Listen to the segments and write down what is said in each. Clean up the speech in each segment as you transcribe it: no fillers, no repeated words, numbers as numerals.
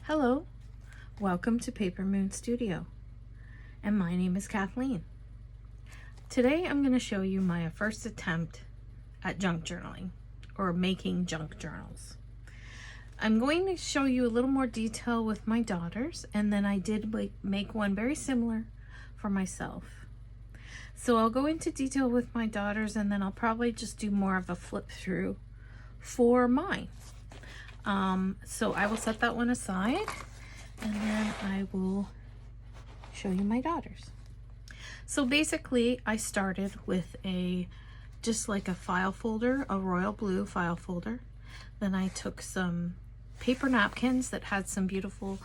Hello, welcome to Paper Moon Studio, and my name is Kathleen. Today I'm going to show you my first attempt at junk journaling, or making junk journals. I'm going to show you a little more detail with my daughters, and then I did make one very similar for myself. So I'll go into detail with my daughters, and then I'll probably just do more of a flip through for mine. So I will set that one aside, and then I will show you my daughters. So basically I started with just like a file folder, a royal blue file folder. Then I took some paper napkins that had some beautiful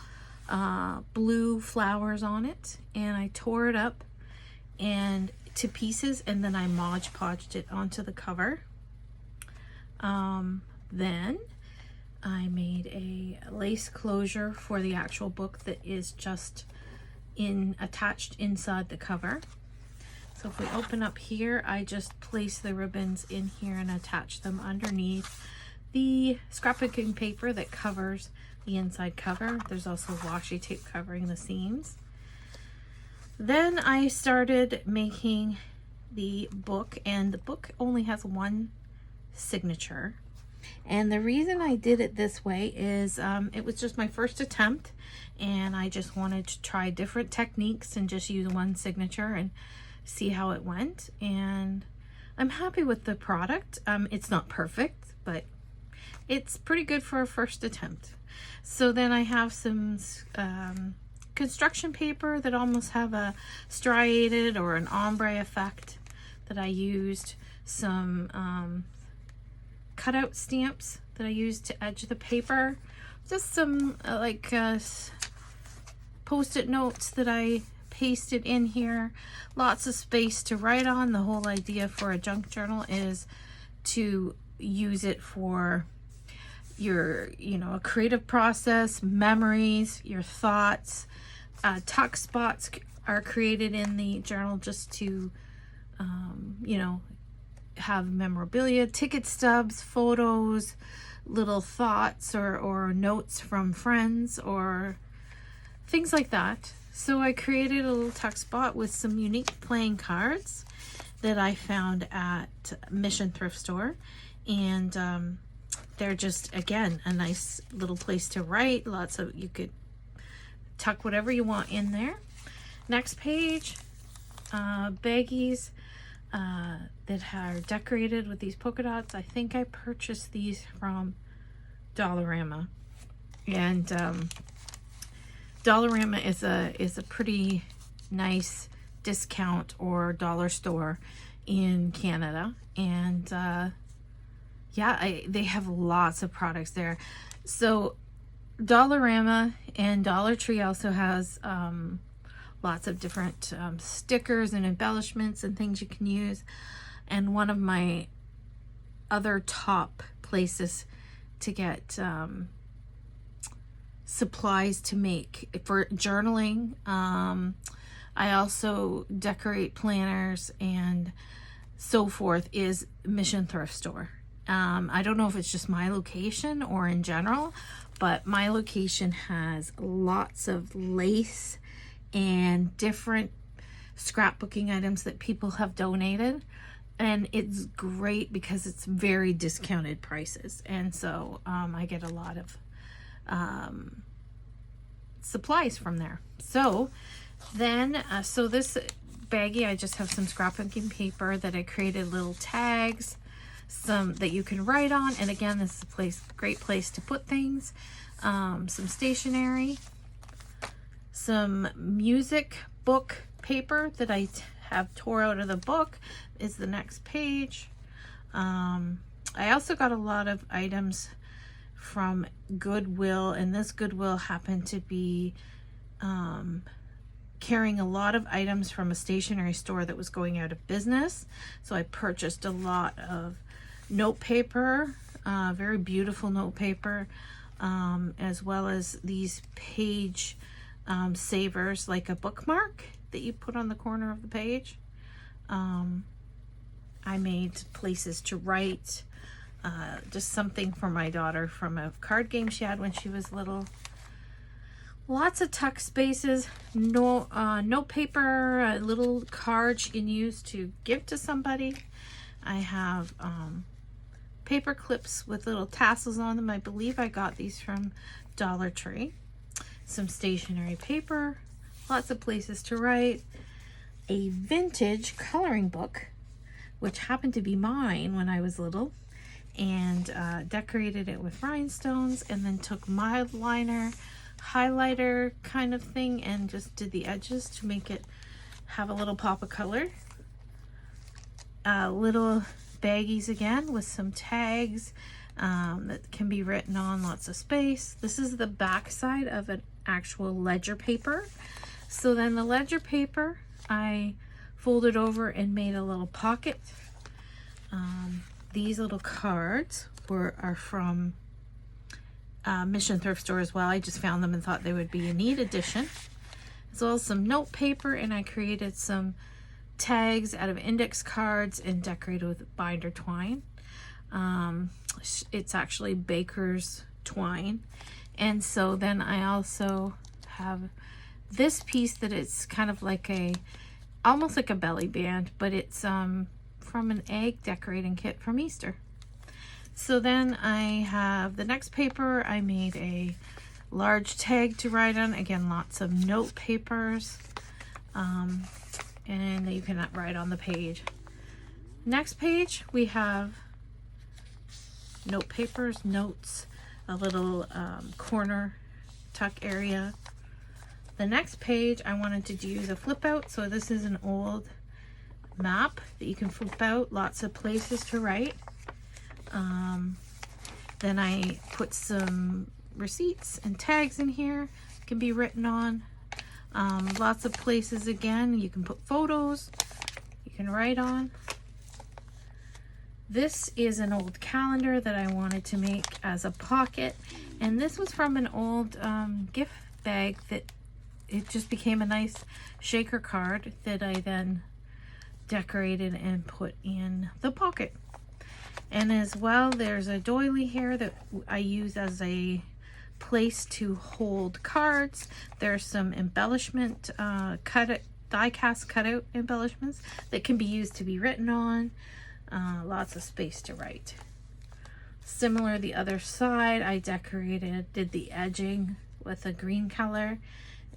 blue flowers on it, and I tore it up and to pieces, and then I Mod Podged it onto the cover. Then I made a lace closure for the actual book that is just attached inside the cover. So if we open up here, I just place the ribbons in here and attach them underneath the scrapbooking paper that covers the inside cover. There's also washi tape covering the seams. Then I started making the book, and the book only has one signature. And the reason I did it this way is it was just my first attempt, and I just wanted to try different techniques and just use one signature and see how it went. And I'm happy with the product. It's not perfect, but it's pretty good for a first attempt. So then I have some construction paper that almost have a striated or an ombre effect that I used, some cutout stamps that I used to edge the paper, just some post-it notes that I pasted in here, lots of space to write on. The whole idea for a junk journal is to use it for your, a creative process, memories, your thoughts. Tuck spots are created in the journal just to, have memorabilia, ticket stubs, photos, little thoughts or notes from friends or things like that. So I created a little tuck spot with some unique playing cards that I found at Mission Thrift Store, and they're just, again, a nice little place to write. You could tuck whatever you want in there. Next page, baggies that are decorated with these polka dots. I think I purchased these from Dollarama, and Dollarama is a pretty nice discount or dollar store in Canada, and they have lots of products there. So Dollarama and Dollar Tree also has lots of different stickers and embellishments and things you can use. And one of my other top places to get supplies to make for journaling, I also decorate planners and so forth, is Mission Thrift Store. I don't know if it's just my location or in general, but my location has lots of lace and different scrapbooking items that people have donated, and it's great because it's very discounted prices, and so I get a lot of supplies from there. So then so this baggie, I just have some scrapbooking paper that I created little tags, some that you can write on, and again, this is a great place to put things. Some stationery, some music book paper that I have tore out of the book is the next page. I also got a lot of items from Goodwill, and this Goodwill happened to be carrying a lot of items from a stationery store that was going out of business. So I purchased a lot of note paper, very beautiful note paper, as well as these page savers, like a bookmark that you put on the corner of the page. I made places to write, just something for my daughter from a card game she had when she was little. Lots of tuck spaces, no note paper, a little card you can use to give to somebody. I have paper clips with little tassels on them. I believe I got these from Dollar Tree. Some stationery paper, lots of places to write. A vintage coloring book, which happened to be mine when I was little, and decorated it with rhinestones, and then took mild liner, highlighter kind of thing, and just did the edges to make it have a little pop of color. Little baggies again with some tags that can be written on, lots of space. This is the back side of an actual ledger paper. So then the ledger paper I folded over and made a little pocket. These little cards are from Mission Thrift Store as well. I just found them and thought they would be a neat addition. As well as some note paper, and I created some tags out of index cards and decorated with binder twine. It's actually baker's twine. And so then I also have this piece that it's kind of like almost like a belly band, but it's from an egg decorating kit from Easter. So then I have the next paper. I made a large tag to write on. Again, lots of note papers. And you can write on the page. Next page, we have note papers, notes, a little corner tuck area. The next page, I wanted to use a flip out. So this is an old map that you can flip out, lots of places to write. Then I put some receipts and tags in here, can be written on. Lots of places again, you can put photos, you can write on. This is an old calendar that I wanted to make as a pocket, and this was from an old gift bag that it just became a nice shaker card that I then decorated and put in the pocket. And as well, there's a doily here that I use as a place to hold cards. There's some embellishment, die cast cutout embellishments that can be used to be written on. Lots of space to write. Similar the other side, I did the edging with a green color,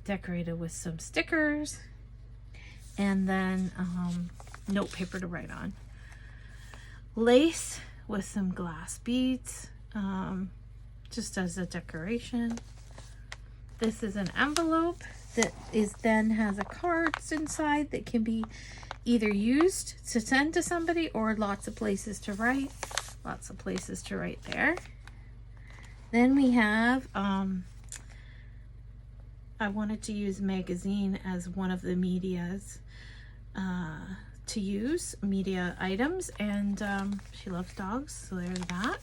decorated with some stickers, and then note paper to write on. Lace with some glass beads, just as a decoration. This is an envelope that then has a cards inside that can be either used to send to somebody or lots of places to write. Lots of places to write there. Then we have, I wanted to use magazine as one of the medias to use, media items, and she loves dogs, so there's that.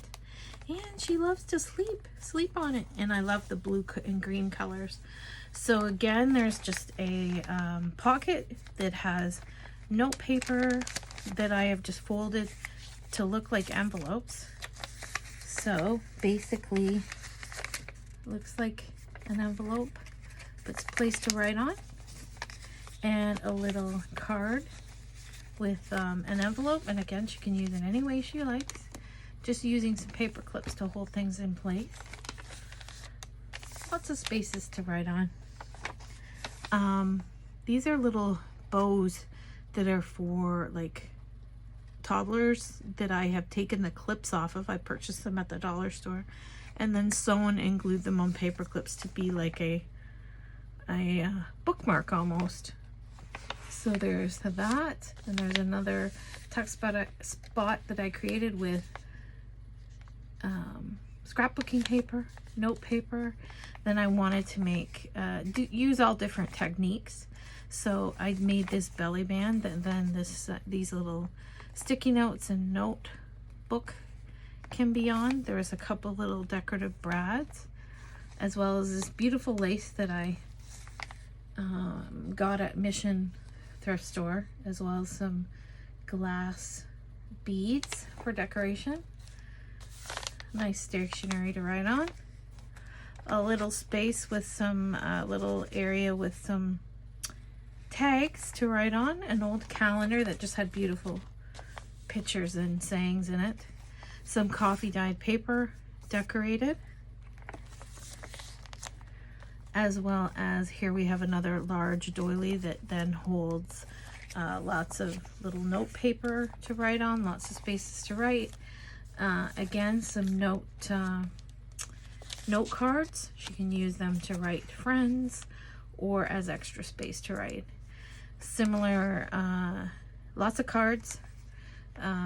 And she loves to sleep on it, and I love the blue and green colors. So again, there's just a pocket that has note paper that I have just folded to look like envelopes. So basically, it looks like an envelope, but it's a place to write on, and a little card with an envelope. And again, she can use it any way she likes, just using some paper clips to hold things in place. Lots of spaces to write on. These are little bows that are for like toddlers that I have taken the clips off of. I purchased them at the dollar store and then sewn and glued them on paper clips to be like a bookmark almost. So there's that, and there's another tuck spot that I created with scrapbooking paper, note paper. Then I wanted to make use all different techniques, so I made this belly band, and then these little sticky notes and notebook can be on. There's a couple little decorative brads, as well as this beautiful lace that I got at Mission Thrift Store, as well as some glass beads for decoration. Nice stationery to write on. a little space with some little area with some tags to write on, an old calendar that just had beautiful pictures and sayings in it, some coffee dyed paper decorated, as well as here we have another large doily that then holds lots of little note paper to write on, lots of spaces to write. Again, some note cards. She can use them to write friends or as extra space to write. Similar, lots of cards,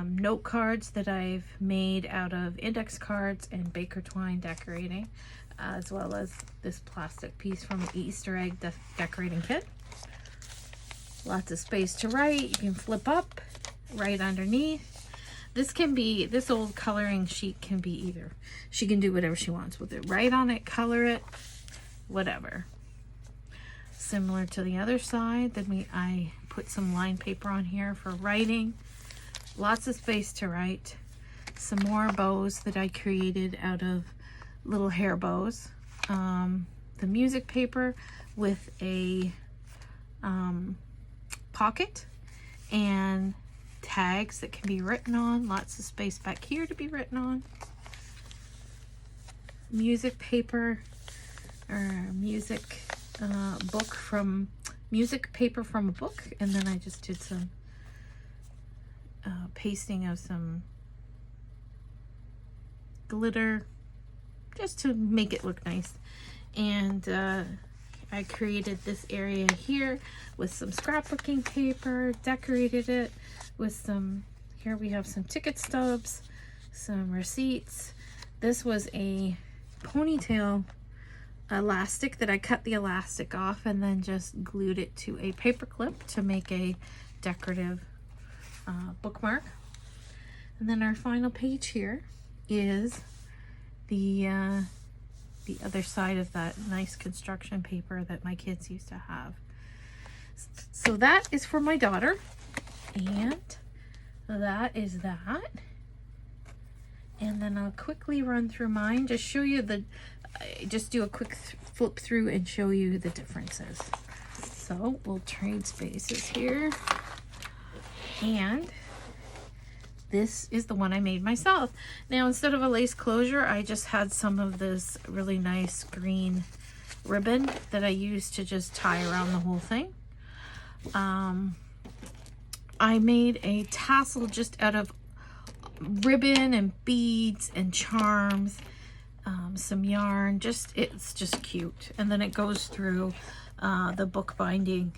note cards that I've made out of index cards and Baker twine decorating, as well as this plastic piece from the Easter egg decorating kit. Lots of space to write. You can flip up, write underneath. This old coloring sheet can be either. She can do whatever she wants with it. Write on it, color it, whatever. Similar to the other side, then I put some lined paper on here for writing. Lots of space to write. Some more bows that I created out of little hair bows. The music paper with a pocket and tags that can be written on. Lots of space back here to be written on. Music paper or music music paper from a book, and then I just did some pasting of some glitter just to make it look nice. And I created this area here with some scrapbooking paper, decorated it with some, here we have some ticket stubs, some receipts. This was a ponytail elastic that I cut the elastic off and then just glued it to a paper clip to make a decorative bookmark. And then our final page here is the other side of that nice construction paper that my kids used to have. So that is for my daughter, and that is that. And then I'll quickly run through mine, just show you just do a quick flip through and show you the differences. So we'll trade spaces here. And this is the one I made myself. Now, instead of a lace closure, I just had some of this really nice green ribbon that I used to just tie around the whole thing. I made a tassel just out of ribbon and beads and charms, some yarn. It's just cute. And then it goes through the book binding.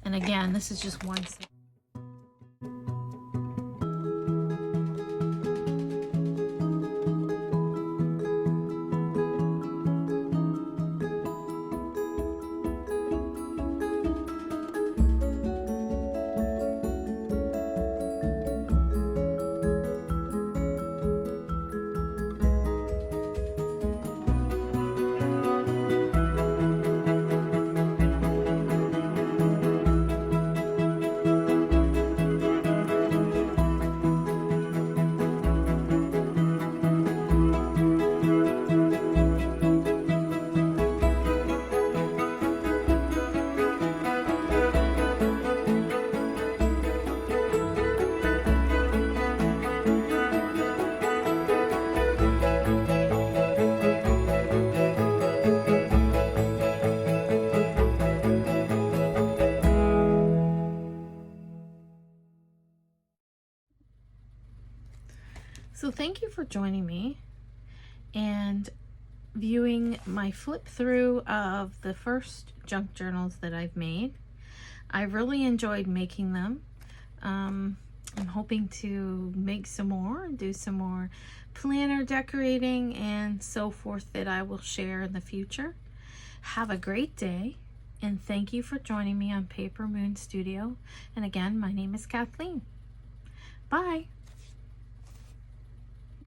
And again, this is just one set. So thank you for joining me and viewing my flip through of the first junk journals that I've made. I really enjoyed making them. I'm hoping to make some more and do some more planner decorating and so forth that I will share in the future. Have a great day, and thank you for joining me on Paper Moon Studio. And again, my name is Kathleen. Bye.